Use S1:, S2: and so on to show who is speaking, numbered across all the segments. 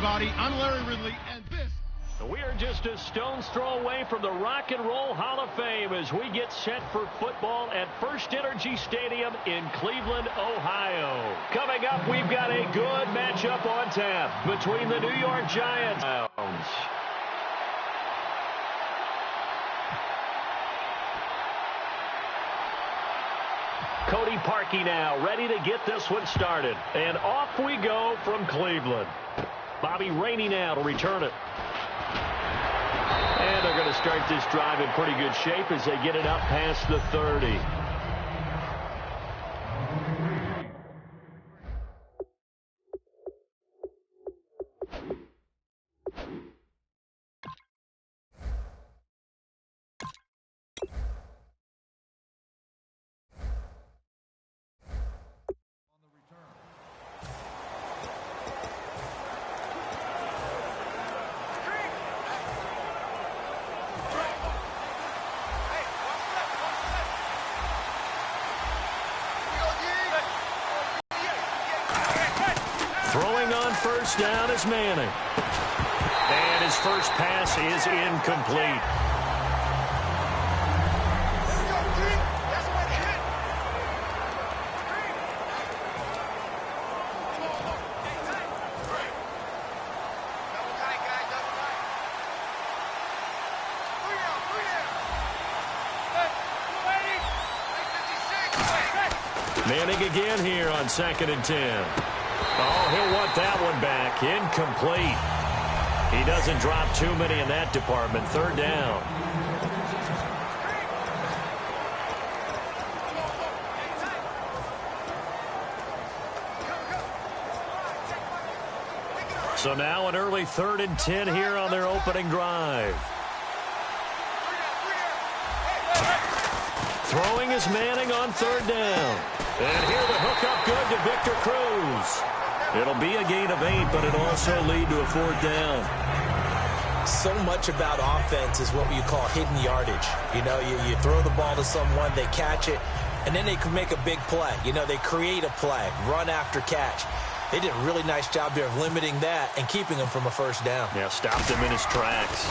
S1: everybody. I'm Larry Ridley, and this...
S2: We're just a stone's throw away from the Rock and Roll Hall of Fame as we get set for football at First Energy Stadium in Cleveland, Ohio. Coming up, we've got a good matchup on tap between the New York Giants. Cody Parkey now ready to get this one started. And off we go from Cleveland. Bobby Rainey now to return it. And they're going to start this drive in pretty good shape as they get it up past the 30. Throwing on first down is Manning. And his first pass is incomplete. Manning again here on 2nd and 10. Oh, he'll want that one back. Incomplete. He doesn't drop too many in that department. 3rd down. So now an early 3rd and 10 here on their opening drive. Throwing is Manning on 3rd down. And here the hook up good to Victor Cruz. It'll be a gain of 8, but it'll also lead to a 4th down.
S3: So much about offense is what you call hidden yardage. You know, you throw the ball to someone, they catch it, and then they can make a big play. You know, they create a play, run after catch. They did a really nice job there of limiting that and keeping him from a 1st down.
S2: Yeah, stopped him in his tracks.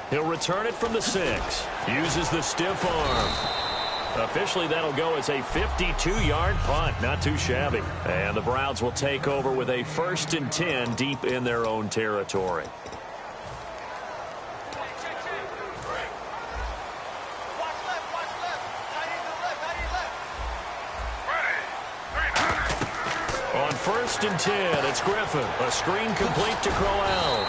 S2: He'll return it from the 6. Uses the stiff arm. Officially, that'll go as a 52-yard punt. Not too shabby. And the Browns will take over with a 1st and 10 deep in their own territory. On 1st and 10, it's Griffin. A screen complete to Crowell.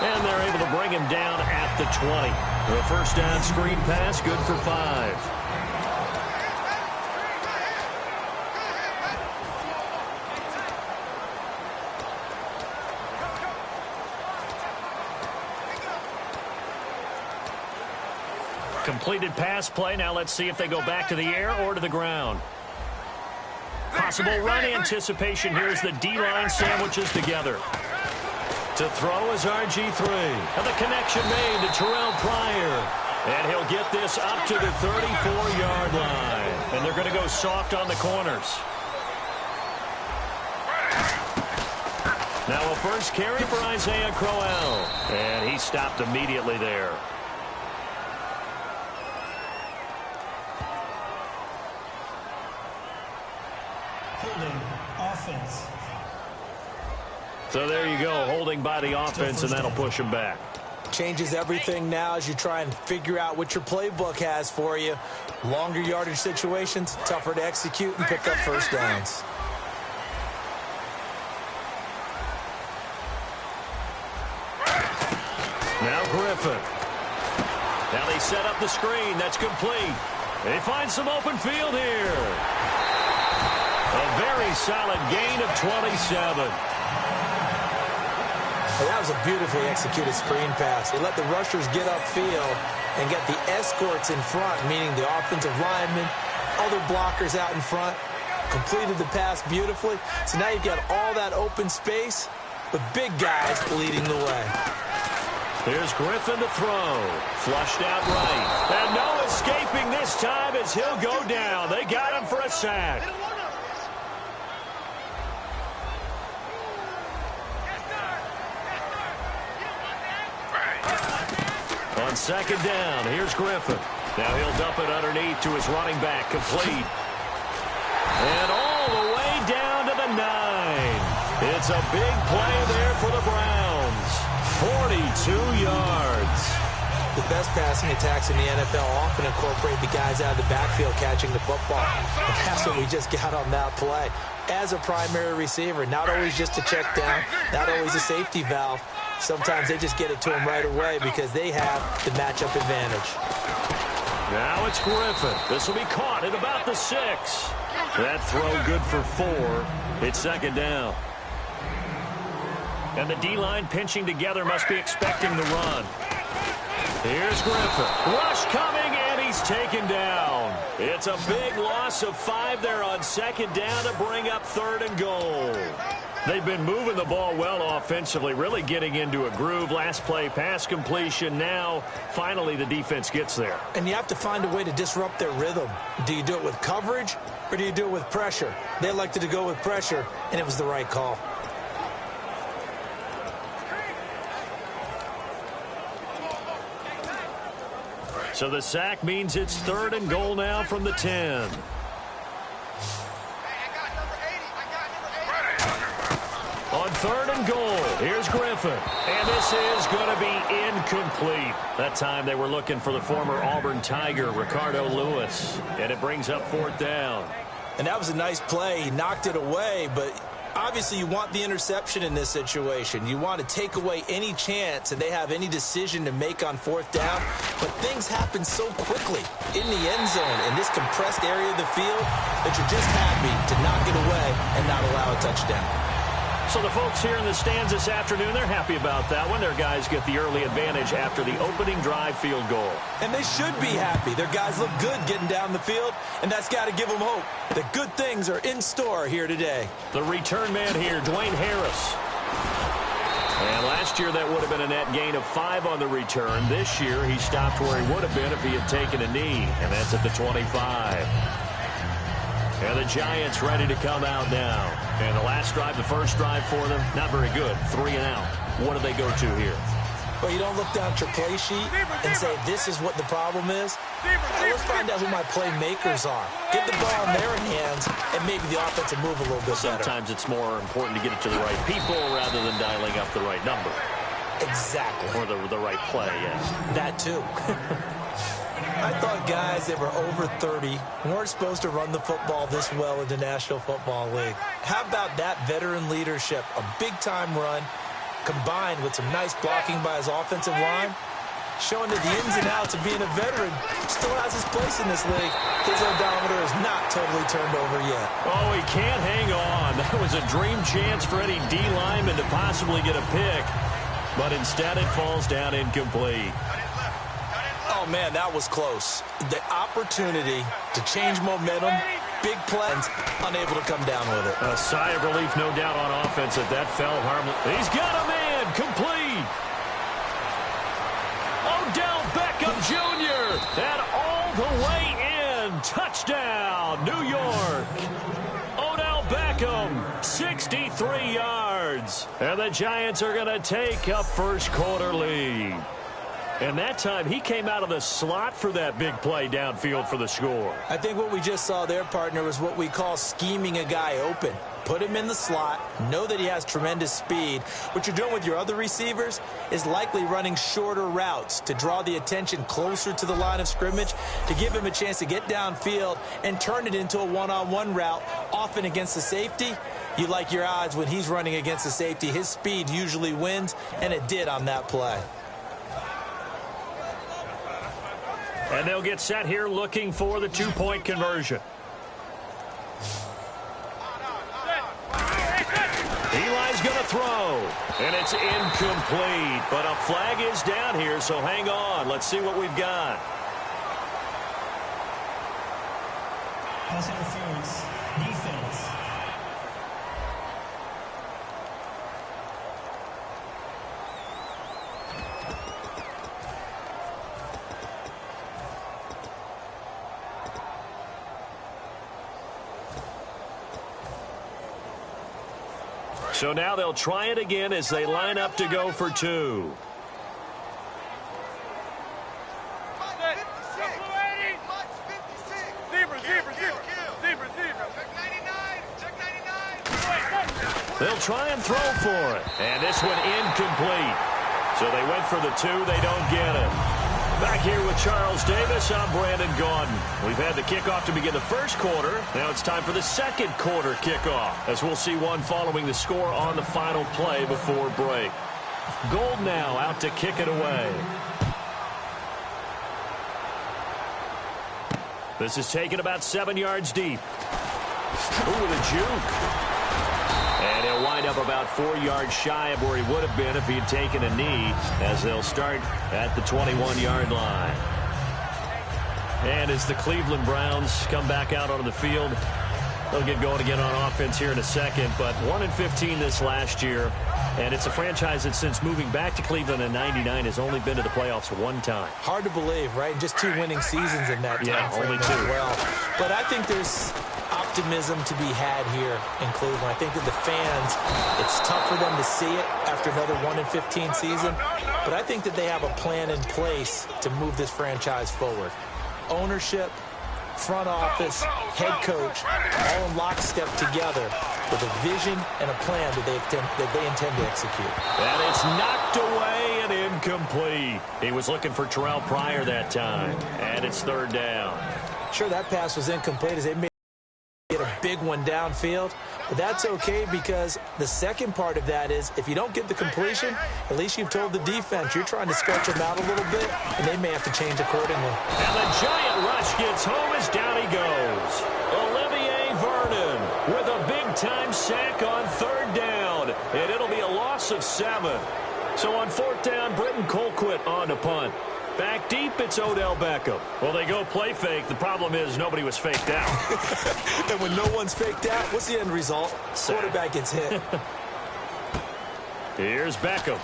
S2: And they're able to bring him down at the 20. The 1st down screen pass, good for 5. Completed pass play. Now let's see if they go back to the air or to the ground. Possible run anticipation here as the D-line sandwiches together. To throw is RG3. And the connection made to Terrell Pryor. And he'll get this up to the 34-yard line. And they're going to go soft on the corners. Now a first carry for Isaiah Crowell. And he stopped immediately there.
S4: Holding offense.
S2: So there you go, holding by the offense, and that'll push him back.
S3: Changes everything now as you try and figure out what your playbook has for you. Longer yardage situations, tougher to execute and pick up 1st downs.
S2: Now Griffin. Now they set up the screen. That's complete. They find some open field here. A very solid gain of 27.
S3: Well, that was a beautifully executed screen pass. They let the rushers get upfield and get the escorts in front, meaning the offensive linemen, other blockers out in front. Completed the pass beautifully. So now you've got all that open space with big guys leading the way.
S2: Here's Griffin to throw. Flushed out right. And no escaping this time as he'll go down. They got him for a sack. On second down, here's Griffin. Now he'll dump it underneath to his running back, complete. And all the way down to the 9. It's a big play there for the Browns. 42 yards.
S3: The best passing attacks in the NFL often incorporate the guys out of the backfield catching the football. And that's what we just got on that play. As a primary receiver, not always just a check down, not always a safety valve. Sometimes they just get it to him right away because they have the matchup advantage.
S2: Now it's Griffin. This will be caught at about the 6. That throw good for 4. It's second down. And the D-line pinching together must be expecting the run. Here's Griffin. Rush coming, and he's taken down. It's a big loss of 5 there on second down to bring up 3rd and goal. They've been moving the ball well offensively, really getting into a groove. Last play, pass completion. Now, finally, the defense gets there.
S3: And you have to find a way to disrupt their rhythm. Do you do it with coverage, or do you do it with pressure? They elected to go with pressure, and it was the right call.
S2: So the sack means it's 3rd and goal now from the 10. On 3rd and goal, here's Griffin. And this is going to be incomplete. That time they were looking for the former Auburn Tiger, Ricardo Lewis. And it brings up 4th down.
S3: And that was a nice play. He knocked it away, but obviously you want the interception in this situation. You want to take away any chance and they have any decision to make on 4th down. But things happen so quickly in the end zone in this compressed area of the field that you're just happy to knock it away and not allow a touchdown.
S2: So the folks here in the stands this afternoon, they're happy about that one. Their guys get the early advantage after the opening drive field goal.
S3: And they should be happy. Their guys look good getting down the field, and that's got to give them hope that good things are in store here today.
S2: The return man here, Dwayne Harris. And last year that would have been a net gain of 5 on the return. This year he stopped where he would have been if he had taken a knee, and that's at the 25. And the Giants ready to come out now. And the last drive, the first drive for them, not very good. 3 and out. What do they go to here?
S3: Well, you don't look down at your play sheet and say, this is what the problem is. Let's find out who my playmakers are. Get the ball in their hands and maybe the offense will move a little bit better.
S2: Sometimes it's more important to get it to the right people rather than dialing up the right number.
S3: Exactly.
S2: Or the right play, yes.
S3: That too. I thought guys that were over 30 weren't supposed to run the football this well in the National Football League. How about that veteran leadership? A big-time run combined with some nice blocking by his offensive line, showing that the ins and outs of being a veteran still has his place in this league. His odometer is not totally turned over yet.
S2: Oh, he can't hang on. That was a dream chance for any D lineman to possibly get a pick, but instead it falls down incomplete.
S3: Oh, man, that was close. The opportunity to change momentum, big plans, unable to come down with it.
S2: A sigh of relief, no doubt, on offense that that fell harmless. He's got a man, complete. Odell Beckham Jr. And all the way in. Touchdown, New York. Odell Beckham, 63 yards. And the Giants are going to take a first-quarter lead. And that time, he came out of the slot for that big play downfield for the score.
S3: I think what we just saw there, partner, was what we call scheming a guy open. Put him in the slot, know that he has tremendous speed. What you're doing with your other receivers is likely running shorter routes to draw the attention closer to the line of scrimmage, to give him a chance to get downfield and turn it into a one-on-one route, often against the safety. You like your odds when he's running against the safety. His speed usually wins, and it did on that play.
S2: And they'll get set here looking for the two-point conversion. Eli's going to throw, and it's incomplete. But a flag is down here, so hang on. Let's see what we've got.
S4: Pass interference. Defense.
S2: So now they'll try it again as they line up to go for 2. They'll try and throw for it. And this one incomplete. So they went for the 2. They don't get it. Back here with Charles Davis, I'm Brandon Gaudin. We've had the kickoff to begin the first quarter. Now it's time for the second quarter kickoff, as we'll see one following the score on the final play before break. Gold now out to kick it away. This is taken about 7 yards deep. Ooh, the juke. And he'll wind up about 4 yards shy of where he would have been if he had taken a knee, as they'll start at the 21-yard line. And as the Cleveland Browns come back out onto the field, they'll get going again on offense here in a second. But 1-15 this last year, and it's a franchise that since moving back to Cleveland in '99 has only been to the playoffs one time.
S3: Hard to believe, right? Just 2 winning seasons in that time.
S2: Yeah, only 2.
S3: Well, but I think there's optimism to be had here in Cleveland. I think that the fans, it's tough for them to see it after another 1-15 season, but I think that they have a plan in place to move this franchise forward. Ownership, front office, head coach, all in lockstep together with a vision and a plan that they intend to execute.
S2: And it's knocked away and incomplete. He was looking for Terrell Pryor that time, and it's 3rd down.
S3: Sure, that pass was incomplete as they made a big one downfield, but that's okay because the second part of that is if you don't get the completion, at least you've told the defense you're trying to stretch them out a little bit, and they may have to change accordingly.
S2: And the giant rush gets home as down he goes. Olivier Vernon with a big-time sack on 3rd down, and it'll be a loss of 7. So on 4th down, Britton Colquitt on to punt. Back deep, it's Odell Beckham. Well, they go play fake. The problem is nobody was faked out.
S3: And when no one's faked out, what's the end result? Quarterback gets hit.
S2: Here's Beckham.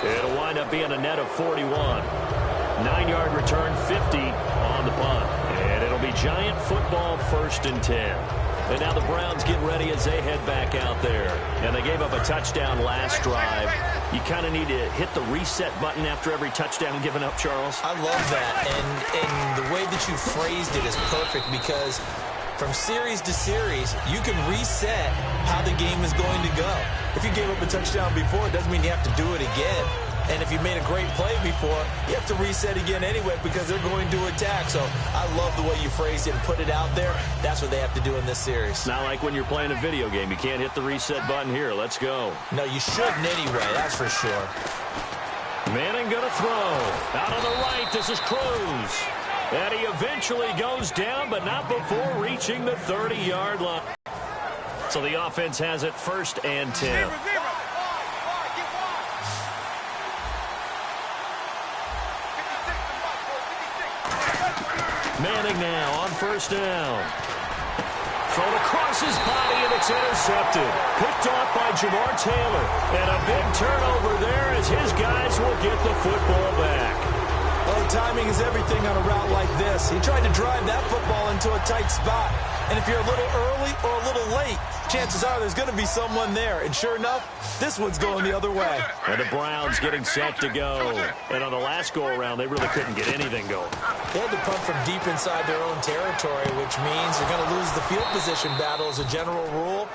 S2: It'll wind up being a net of 41. 9-yard return, 50 on the punt. And it'll be Giant football 1st and 10. And now the Browns get ready as they head back out there. And they gave up a touchdown last drive. You kind of need to hit the reset button after every touchdown given up, Charles.
S3: I love that. And the way that you phrased it is perfect because from series to series, you can reset how the game is going to go. If you gave up a touchdown before, it doesn't mean you have to do it again. And if you made a great play before, you have to reset again anyway because they're going to attack. So I love the way you phrased it and put it out there. That's what they have to do in this series.
S2: It's not like when you're playing a video game. You can't hit the reset button here. Let's go.
S3: No, you shouldn't anyway. That's for sure.
S2: Manning going to throw. Out on the right, this is Cruz. And he eventually goes down, but not before reaching the 30-yard line. So the offense has it 1st and 10. Manning now on 1st down. Thrown across his body, and it's intercepted. Picked off by Jamar Taylor. And a big turnover there as his guys will get the football back.
S3: Well, timing is everything on a route like this. He tried to drive that football into a tight spot. And if you're a little early or a little late, chances are there's going to be someone there. And sure enough, this one's going the other way.
S2: And the Browns getting set to go. And on the last go-around, they really couldn't get anything going.
S3: They had to punt from deep inside their own territory, which means they're going to lose the field position battle as a general rule.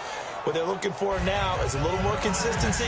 S3: What they're looking for now is a little more consistency,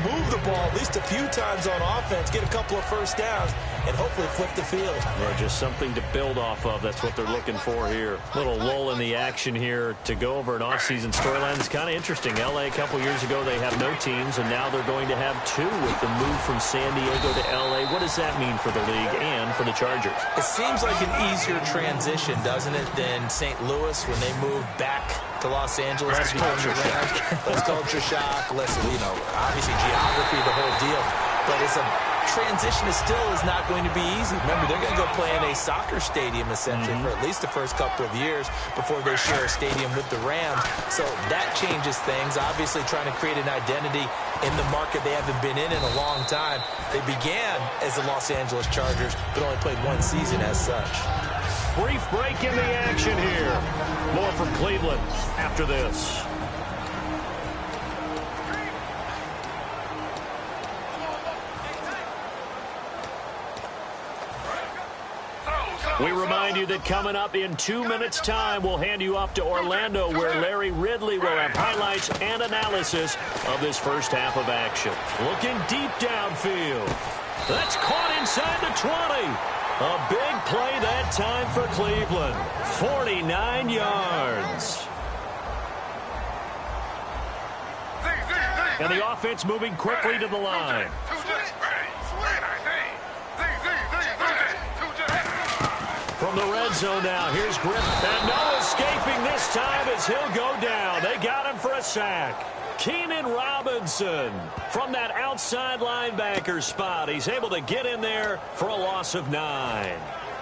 S3: move the ball at least a few times on offense, get a couple of 1st downs, and hopefully flip the field.
S2: Well, just something to build off of. That's what they're looking for here. Little lull in the action here to go over an offseason storyline. It's kind of interesting. L.A. a couple years ago, they have no teams, and now they're going to have 2 with the move from San Diego to L.A. What does that mean for the league and for the Chargers?
S3: It seems like an easier transition, doesn't it, than St. Louis when they moved back to Los Angeles.
S2: Less culture shock.
S3: Less culture shock, less, obviously geography, the whole deal. But it's a transition that still is not going to be easy. Remember, they're going to go play in a soccer stadium, essentially, for at least the first couple of years before they share a stadium with the Rams. So that changes things. Obviously, trying to create an identity in the market they haven't been in a long time. They began as the Los Angeles Chargers, but only played 1 season as such.
S2: Brief break in the action here. More from Cleveland after this. We remind you that coming up in 2 minutes' time, we'll hand you off to Orlando, where Larry Ridley will have highlights and analysis of this first half of action. Looking deep downfield. That's caught inside the 20. A big play that time for Cleveland. 49 yards. And the offense moving quickly to the line. From the red zone now, here's Griffin. And no escaping this time as he'll go down. They got him for a sack. Keenan Robinson from that outside linebacker spot. He's able to get in there for a loss of 9.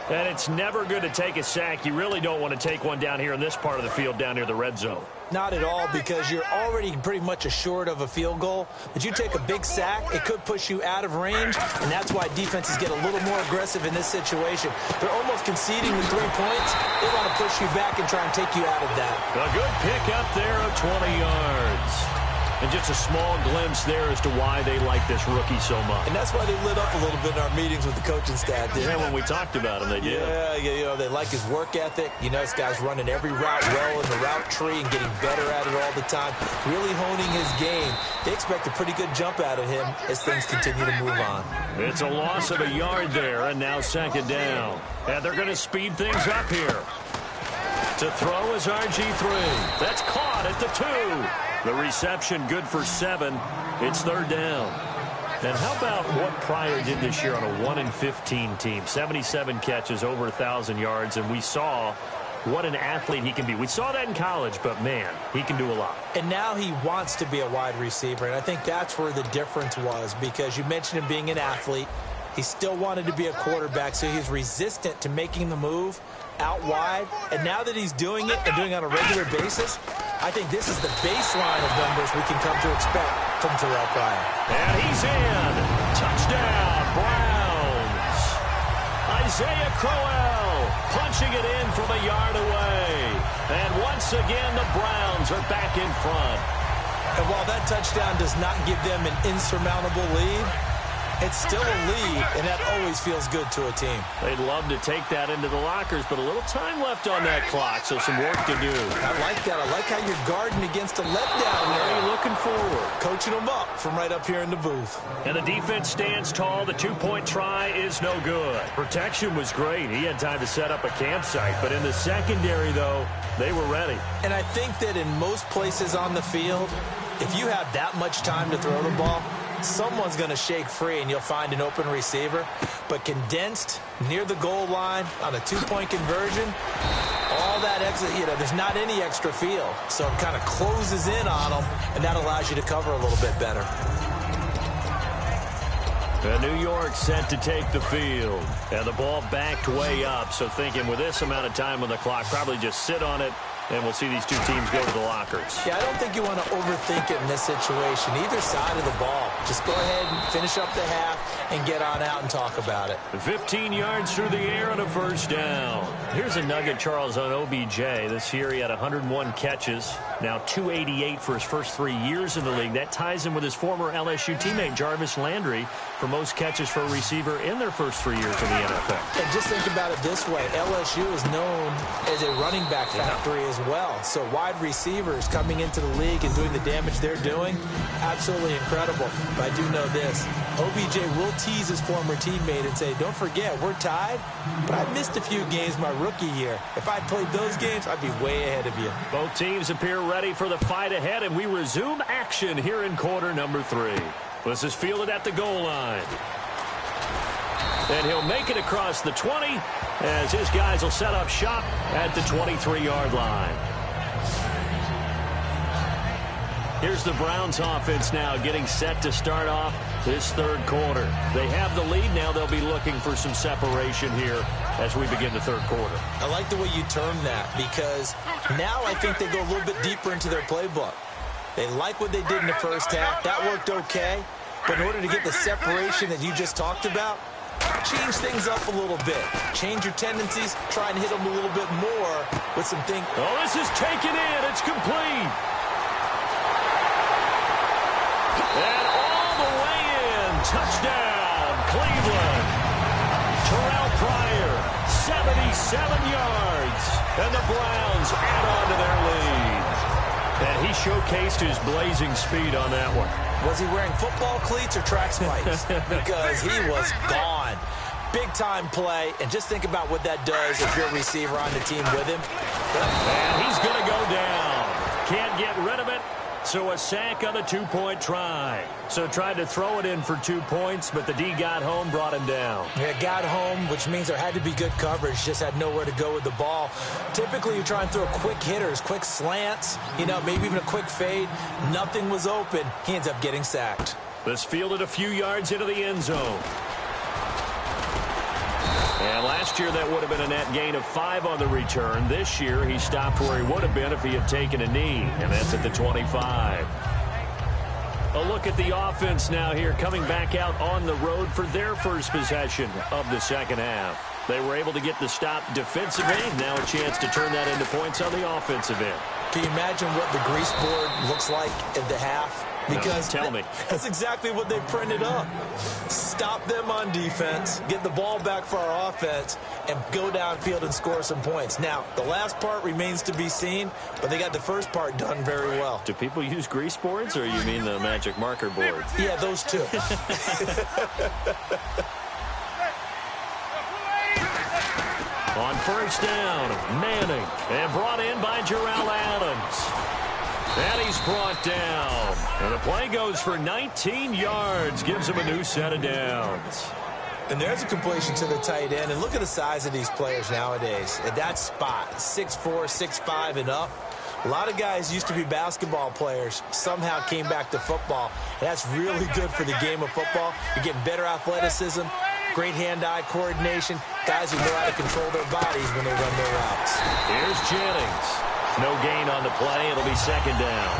S2: And it's never good to take a sack. You really don't want to take one down here in this part of the field down near the red zone.
S3: Not at all, because you're already pretty much assured of a field goal. But you take a big sack, it could push you out of range, and that's why defenses get a little more aggressive in this situation. They're almost conceding the 3 points. They want to push you back and try and take you out of that.
S2: A good pick up there of 20 yards. And just a small glimpse there as to why they like this rookie so much.
S3: And that's why they lit up a little bit in our meetings with the coaching staff.
S2: Yeah, when we talked about him, they did.
S3: Yeah, they like his work ethic. You know, this guy's running every route well in the route tree and getting better at it all the time, really honing his game. They expect a pretty good jump out of him as things continue to move on.
S2: It's a loss of a yard there, and now second down. And they're going to speed things up here. To throw is RG3. That's caught at the 2. The reception good for 7. It's third down. And how about what Pryor did this year on a 1-15 team? 77 catches, over 1,000 yards, and we saw what an athlete he can be. We saw that in college, but, man, he can do a lot.
S3: And now he wants to be a wide receiver, and I think that's where the difference was, because you mentioned him being an athlete. He still wanted to be a quarterback, so he's resistant to making the move out wide. And now that he's doing it and doing it on a regular basis, I think this is the baseline of numbers we can come to expect from Terrell Pryor.
S2: And he's in. Touchdown, Browns. Isaiah Crowell punching it in from a yard away. And once again, the Browns are back in front.
S3: And while that touchdown does not give them an insurmountable lead, it's still a lead, and that always feels good to a team.
S2: They'd love to take that into the lockers, but a little time left on that clock, so some work to do.
S3: I like that. I like how you're guarding against a letdown there.
S2: You're looking forward.
S3: Coaching them up from right up here in the booth.
S2: And the defense stands tall. The two-point try is no good. Protection was great. He had time to set up a campsite, but in the secondary, though, they were ready.
S3: And I think that in most places on the field, if you have that much time to throw the ball, someone's going to shake free and you'll find an open receiver. But condensed near the goal line on a two-point conversion, all that extra, there's not any extra field. So it kind of closes in on them, and that allows you to cover a little bit better.
S2: And New York set to take the field. And the ball backed way up. So thinking with this amount of time on the clock, probably just sit on it. And we'll see these two teams go to the lockers.
S3: Yeah, I don't think you want to overthink it in this situation. Either side of the ball. Just go ahead and finish up the half and get on out and talk about it.
S2: 15 yards through the air and a first down. Here's a nugget, Charles, on OBJ. This year he had 101 catches. Now 288 for his first 3 years in the league. That ties him with his former LSU teammate Jarvis Landry for most catches for a receiver in their first 3 years in the NFL.
S3: And just think about it this way. LSU is known as a running back factory as well. So wide receivers coming into the league and doing the damage they're doing, absolutely incredible. But I do know this. OBJ will tease his former teammate and say, don't forget, we're tied, but I missed a few games my rookie year. If I'd played those games, I'd be way ahead of you.
S2: Both teams appear ready for the fight ahead, and we resume action here in quarter number 3. This is fielded at the goal line. And he'll make it across the 20 as his guys will set up shop at the 23-yard line. Here's the Browns offense now getting set to start off this third quarter. They have the lead now. They'll be looking for some separation here as we begin the third quarter.
S3: I like the way you term that, because now I think they go a little bit deeper into their playbook. They like what they did in the first half. That worked okay. But in order to get the separation that you just talked about, change things up a little bit. Change your tendencies. Try and hit them a little bit more with some things.
S2: Oh, this is taken in. It's complete. And all the way in. Touchdown, Cleveland. Terrell Pryor, 7 yards. And the Browns add on to their lead. And he showcased his blazing speed on that one.
S3: Was he wearing football cleats or track spikes? Because he was gone. Big-time play, and just think about what that does if you're a receiver on the team with him.
S2: And he's going to go down. Can't get rid of it, so a sack on the 2-point try. So tried to throw it in for 2 points, but the D got home, brought him down.
S3: Yeah, got home, which means there had to be good coverage. Just had nowhere to go with the ball. Typically, you try and throw quick hitters, quick slants, maybe even a quick fade. Nothing was open. He ends up getting sacked.
S2: This fielded a few yards into the end zone. And last year, that would have been a net gain of 5 on the return. This year, he stopped where he would have been if he had taken a knee, and that's at the 25. A look at the offense now here, coming back out on the road for their first possession of the second half. They were able to get the stop defensively. Now a chance to turn that into points on the offensive end.
S3: Can you imagine what the grease board looks like at the half? Because
S2: tell me.
S3: That's exactly what they printed up. Stop them on defense, get the ball back for our offense, and go downfield and score some points. Now, the last part remains to be seen, but they got the first part done very well.
S2: Do people use grease boards, or you mean the magic marker boards?
S3: Yeah, those two.
S2: On first down, Manning, and brought in by Jarrell Adams. And he's brought down. And the play goes for 19 yards. Gives him a new set of downs.
S3: And there's a completion to the tight end. And look at the size of these players nowadays. At that spot, 6'4", 6'5", and up. A lot of guys used to be basketball players, somehow came back to football. And that's really good for the game of football. You're getting better athleticism, great hand-eye coordination, guys who know how to control their bodies when they run their routes.
S2: Here's Jennings. No gain on the play. It'll be second down.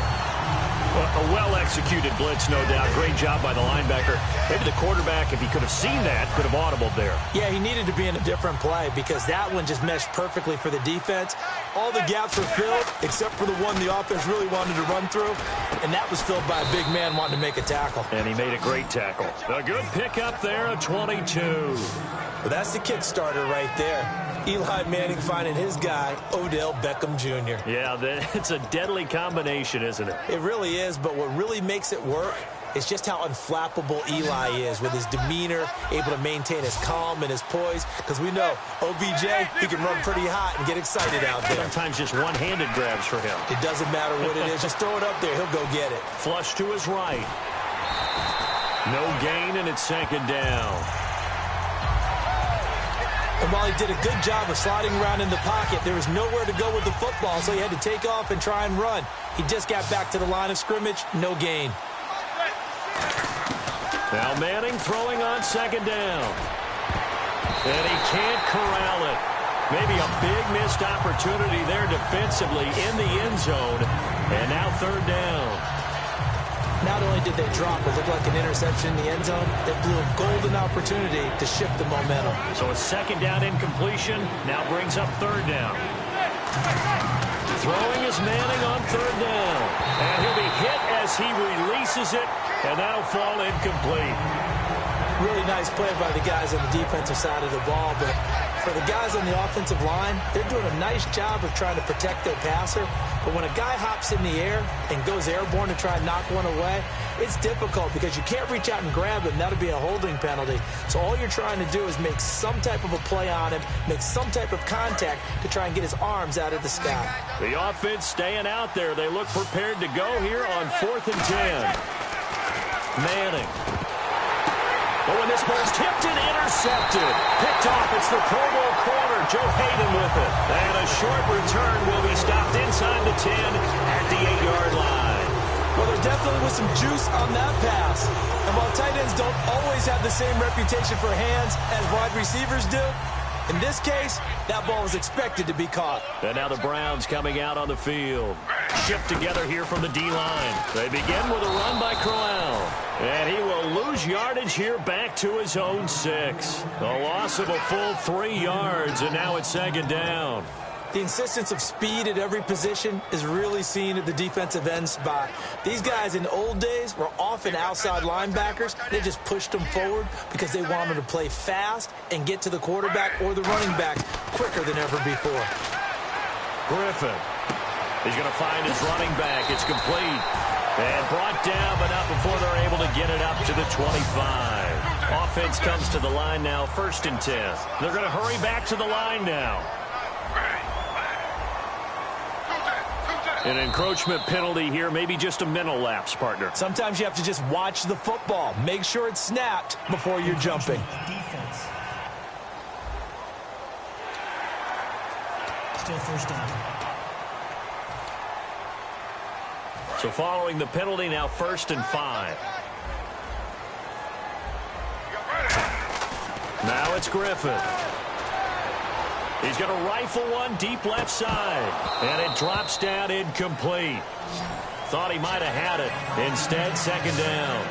S2: A well-executed blitz, no doubt. Great job by the linebacker. Maybe the quarterback, if he could have seen that, could have audibled there.
S3: Yeah, he needed to be in a different play because that one just meshed perfectly for the defense. All the gaps were filled except for the one the offense really wanted to run through, and that was filled by a big man wanting to make a tackle.
S2: And he made a great tackle. A good pickup there, a 22.
S3: Well, that's the kickstarter right there. Eli Manning finding his guy, Odell Beckham Jr.
S2: Yeah, it's a deadly combination, isn't it?
S3: It really is, but what really makes it work is just how unflappable Eli is with his demeanor, able to maintain his calm and his poise, because we know OBJ, he can run pretty hot and get excited out there.
S2: Sometimes just one-handed grabs for him.
S3: It doesn't matter what it is. Just throw it up there. He'll go get it.
S2: Flush to his right. No gain, and it's second down.
S3: And while he did a good job of sliding around in the pocket, there was nowhere to go with the football, so he had to take off and try and run. He just got back to the line of scrimmage, no gain.
S2: Now Manning throwing on second down. And he can't corral it. Maybe a big missed opportunity there defensively in the end zone. And now third down.
S3: Not only did they drop what looked like an interception in the end zone, they blew a golden opportunity to shift the momentum.
S2: So a second down incompletion now brings up third down. Throwing is Manning on third down. And he'll be hit as he releases it, and that'll fall incomplete.
S3: Really nice play by the guys on the defensive side of the ball, but for the guys on the offensive line, they're doing a nice job of trying to protect their passer. But when a guy hops in the air and goes airborne to try and knock one away, it's difficult because you can't reach out and grab him. That'll be a holding penalty. So all you're trying to do is make some type of a play on him, make some type of contact to try and get his arms out of the sky.
S2: The offense staying out there. They look prepared to go here on 4th and 10. Manning. Oh, and this ball's tipped and intercepted. Picked off. It's the Pro Bowl corner, Joe Hayden with it. And a short return will be stopped inside the 10 at the 8-yard line.
S3: Well, there definitely was some juice on that pass. And while tight ends don't always have the same reputation for hands as wide receivers do, in this case, that ball was expected to be caught.
S2: And now the Browns coming out on the field. Shift together here from the D-line. They begin with a run by Crowell. And he will lose yardage here back to his own 6. A loss of a full 3 yards, and now it's second down.
S3: The insistence of speed at every position is really seen at the defensive end spot. These guys in the old days were often outside linebackers. They just pushed them forward because they wanted to play fast and get to the quarterback or the running back quicker than ever before.
S2: Griffin. He's going to find his running back. It's complete. And brought down, but not before they're able to get it up to the 25. Offense comes to the line now, 1st and 10. They're going to hurry back to the line now. An encroachment penalty here, maybe just a mental lapse, partner.
S3: Sometimes you have to just watch the football. Make sure it's snapped before you're jumping.
S4: Defense. Still 1st down.
S2: So following the penalty, now 1st and 5. Now it's Griffin. He's going to rifle one deep left side. And it drops down incomplete. Thought he might have had it. Instead, 2nd down.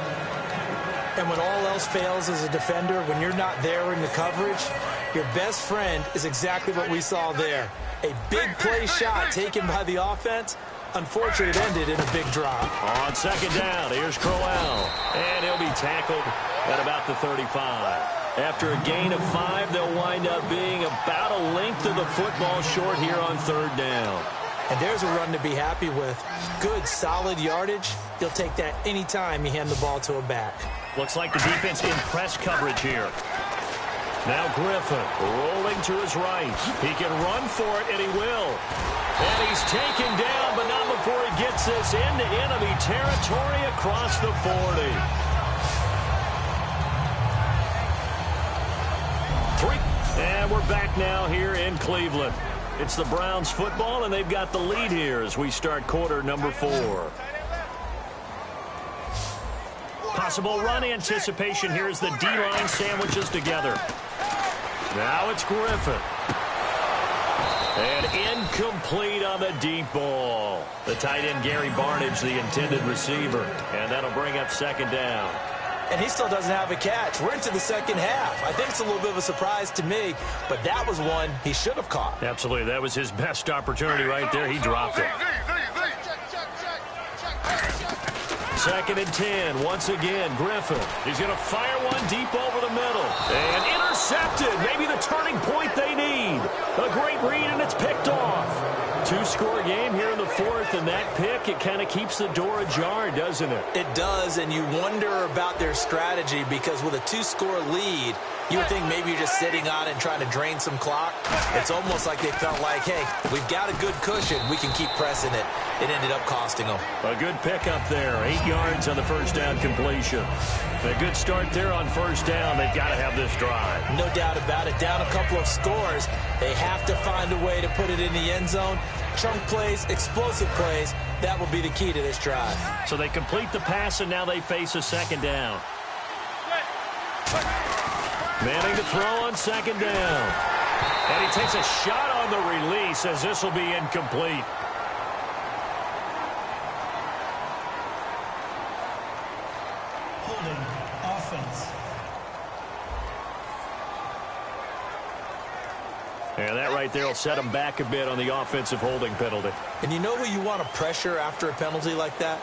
S3: And when all else fails as a defender, when you're not there in the coverage, your best friend is exactly what we saw there. A big play shot taken by the offense. Unfortunately, it ended in a big drop.
S2: On 2nd down, here's Crowell. And he'll be tackled at about the 35. After a gain of 5, they'll wind up being about a length of the football short here on 3rd down.
S3: And there's a run to be happy with. Good, solid yardage. You'll take that any time you hand the ball to a back.
S2: Looks like the defense in press coverage here. Now Griffin rolling to his right. He can run for it, and he will. And he's taken down, but not before he gets this into enemy territory across the 40. 3. And we're back now here in Cleveland. It's the Browns football, and they've got the lead here as we start quarter number 4. Possible run anticipation here as the D-line sandwiches together. Now it's Griffin. And incomplete on the deep ball. The tight end, Gary Barnidge, the intended receiver. And that'll bring up 2nd down.
S3: And he still doesn't have a catch. We're into the 2nd half. I think it's a little bit of a surprise to me, but that was one he should have caught.
S2: Absolutely. That was his best opportunity right there. He dropped it. 2nd and 10. Once again, Griffin. He's going to fire one deep over the middle. And intercepted. Maybe the turning point they need. A great read, and it's picked off. 2-score game here in the 4th, and that pick, it kind of keeps the door ajar, doesn't it?
S3: It does, and you wonder about their strategy because with a 2-score lead, you would think maybe you're just sitting on it and trying to drain some clock. It's almost like they felt like, hey, we've got a good cushion. We can keep pressing it. It ended up costing them.
S2: A good pickup there. 8 yards on the 1st down completion. A good start there on 1st down. They've got to have this drive.
S3: No doubt about it. Down a couple of scores. They have to find a way to put it in the end zone. Chunk plays, explosive plays. That will be the key to this drive.
S2: So they complete the pass, and now they face a 2nd down. Manning to throw on 2nd down. And he takes a shot on the release as this will be incomplete.
S4: Holding. Offense.
S2: And that right there will set him back a bit on the offensive holding penalty.
S3: And you know who you want to pressure after a penalty like that?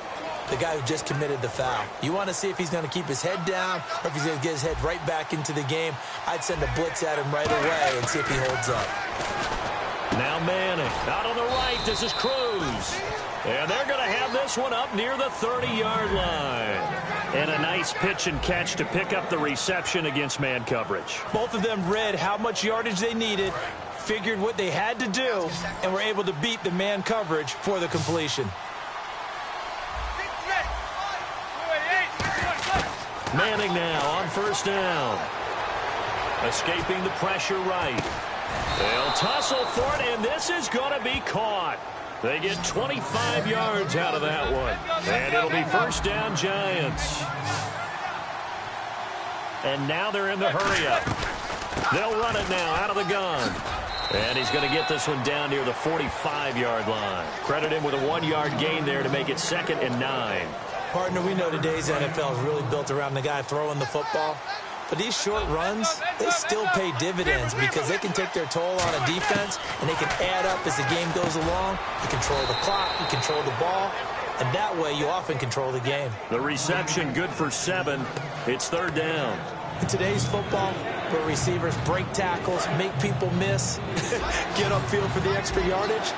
S3: The guy who just committed the foul. You want to see if he's going to keep his head down or if he's going to get his head right back into the game. I'd send a blitz at him right away and see if he holds up.
S2: Now Manning. Out on the right, this is Cruz. And they're going to have this one up near the 30-yard line. And a nice pitch and catch to pick up the reception against man coverage.
S3: Both of them read how much yardage they needed, figured what they had to do, and were able to beat the man coverage for the completion.
S2: Manning now on 1st down. Escaping the pressure right. They'll tussle for it, and this is going to be caught. They get 25 yards out of that one. And it'll be 1st down Giants. And now they're in the hurry-up. They'll run it now out of the gun. And he's going to get this one down near the 45-yard line. Credit him with a 1-yard gain there to make it 2nd and 9.
S3: Partner, we know today's NFL is really built around the guy throwing the football. But these short runs, they still pay dividends because they can take their toll on a defense, and they can add up as the game goes along. You control the clock, you control the ball, and that way you often control the game.
S2: The reception good for 7. It's 3rd down.
S3: In today's football, where receivers break tackles, make people miss, get upfield for the extra yardage,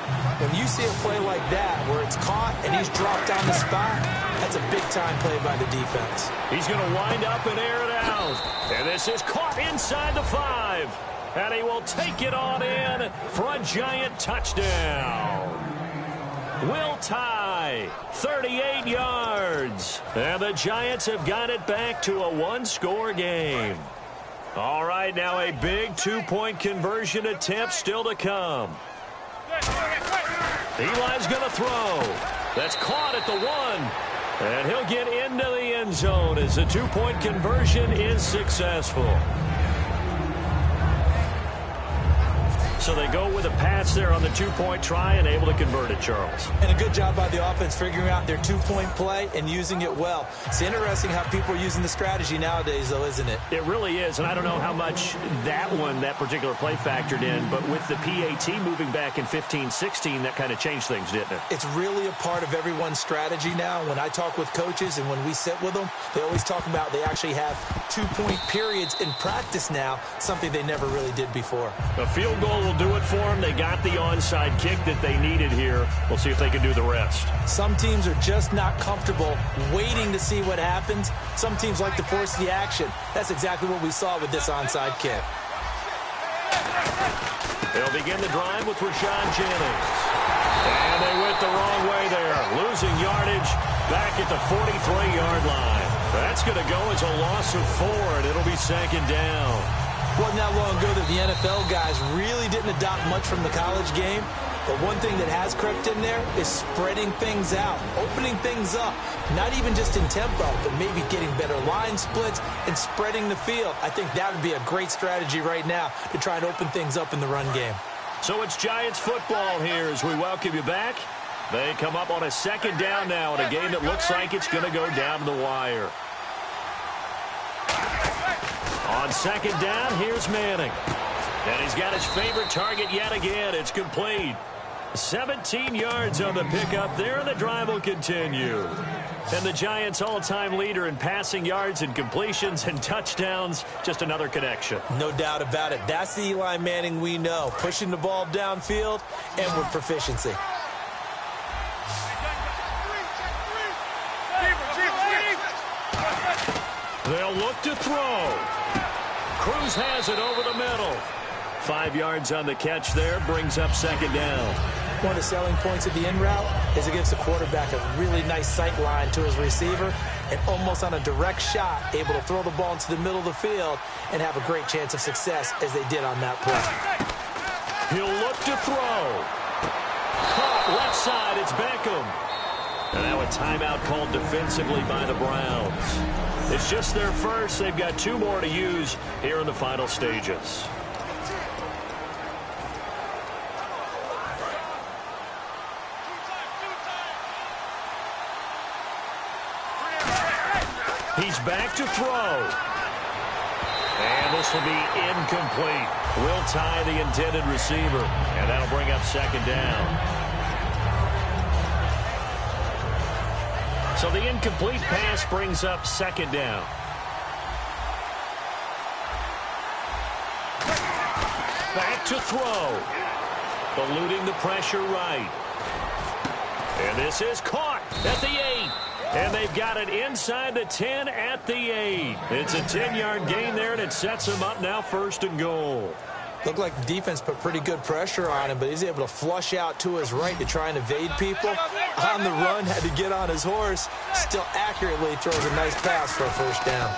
S3: when you see a play like that where it's caught and he's dropped on the spot, that's a big-time play by the defense.
S2: He's going to wind up and air it out. And this is caught inside the 5. And he will take it on in for a Giant touchdown. Will tie, 38 yards. And the Giants have got it back to a 1-score game. All right, now a big 2-point conversion attempt still to come. Eli's going to throw. That's caught at the 1. And he'll get into the end zone as the 2-point conversion is successful. So they go with a pass there on the 2-point try and able to convert it, Charles.
S3: And a good job by the offense figuring out their 2-point play and using it well. It's interesting how people are using the strategy nowadays, though, isn't it?
S2: It really is, and I don't know how much that particular play factored in, but with the PAT moving back in 15-16, that kind of changed things, didn't it?
S3: It's really a part of everyone's strategy now. When I talk with coaches and when we sit with them, they always talk about they actually have 2-point periods in practice now, something they never really did before.
S2: A field goal will do it for them. They got the onside kick that they needed here. We'll see if they can do the rest.
S3: Some teams are just not comfortable waiting to see what happens. Some teams like to force the action. That's exactly what we saw with this onside kick.
S2: They'll begin the drive with Rashawn Jennings. And they went the wrong way there. Losing yardage back at the 43-yard line. That's going to go as a loss of 4, and it'll be 2nd down.
S3: Wasn't that long ago that the NFL guys really didn't adopt much from the college game. But one thing that has crept in there is spreading things out, opening things up, not even just in tempo, but maybe getting better line splits and spreading the field. I think that would be a great strategy right now to try and open things up in the run game.
S2: So it's Giants football here as we welcome you back. They come up on a 2nd down now in a game that looks like it's going to go down to the wire. On 2nd down, here's Manning. And he's got his favorite target yet again. It's complete. 17 yards on the pickup there, and the drive will continue. And the Giants' all-time leader in passing yards and completions and touchdowns, just another connection.
S3: No doubt about it. That's the Eli Manning we know, pushing the ball downfield and with proficiency.
S2: They'll look to throw. Cruz has it over the middle. 5 yards on the catch there, brings up 2nd down.
S3: One of the selling points of the in route is it gives the quarterback a really nice sight line to his receiver and almost on a direct shot able to throw the ball into the middle of the field and have a great chance of success as they did on that play.
S2: He'll look to throw. Caught left side, it's Beckham. And now a timeout called defensively by the Browns. It's just their first. They've got 2 more to use here in the final stages. He's back to throw. And this will be incomplete. Will tie the intended receiver. And that'll bring up 2nd down. So the incomplete pass brings up 2nd down. Back to throw. Eluding the pressure right. And this is caught at the 8. And they've got it inside the 10 at the 8. It's a 10-yard gain there, and it sets them up now 1st and goal.
S3: Looked like the defense put pretty good pressure on him, but he's able to flush out to his right to try and evade people. On the run, had to get on his horse. Still accurately throws a nice pass for a 1st down.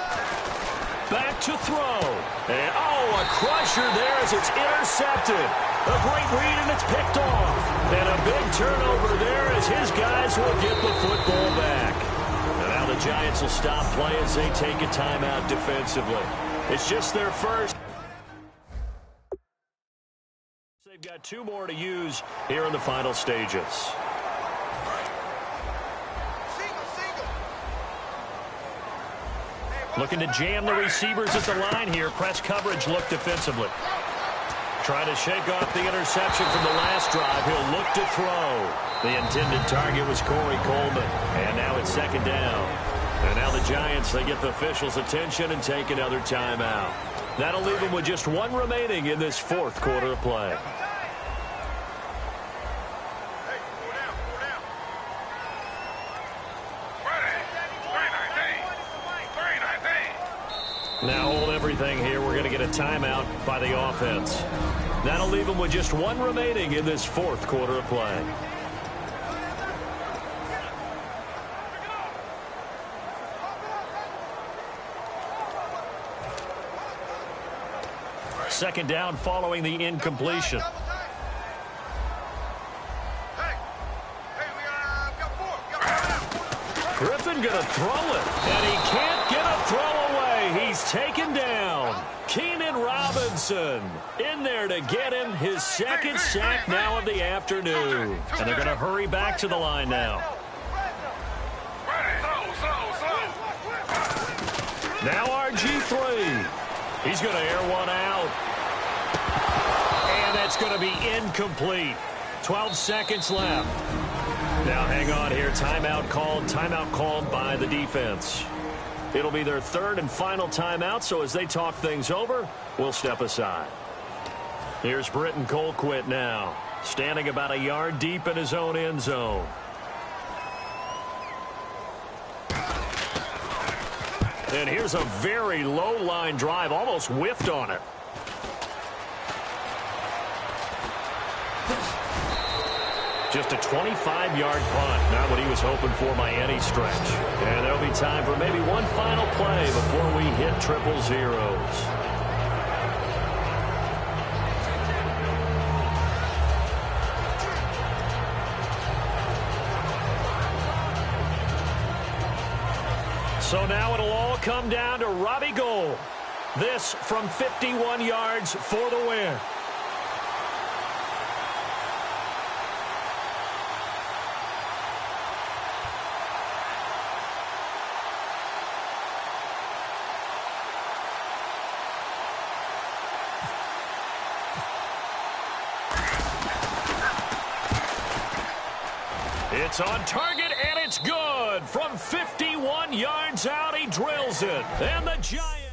S2: Back to throw. And, a crusher there as it's intercepted. A great read, and it's picked off. And a big turnover there as his guys will get the football back. And now the Giants will stop play as they take a timeout defensively. It's just their first. They've got 2 more to use here in the final stages. Looking to jam the receivers at the line here. Press coverage look defensively. Trying to shake off the interception from the last drive. He'll look to throw. The intended target was Corey Coleman. And now it's second down. And now the Giants, they get the officials' attention and take another timeout. That'll leave them with just one remaining in this fourth quarter of play. Now hold everything here. We're going to get a timeout by the offense. That'll leave them with just one remaining in this fourth quarter of play. Second down following the incompletion. Griffin going to throw it, and he can't get a throw away. He's taken down. Keenan Robinson in there to get him his second sack now of the afternoon. And they're going to hurry back to the line now. Now RG3. He's going to air one out. And that's going to be incomplete. 12 seconds left. Now hang on here. Timeout called by the defense. It'll be their third and final timeout, so as they talk things over, we'll step aside. Here's Britton Colquitt now, standing about a yard deep in his own end zone. And here's a very low line drive, almost whiffed on it. Just a 25-yard punt, not what he was hoping for by any stretch. And there'll be time for maybe one final play before we hit triple zeros. So now it'll all come down to Robbie Gould. This from 51 yards for the win. It's on target, and it's good. From 51 yards out, he drills it. And the Giants...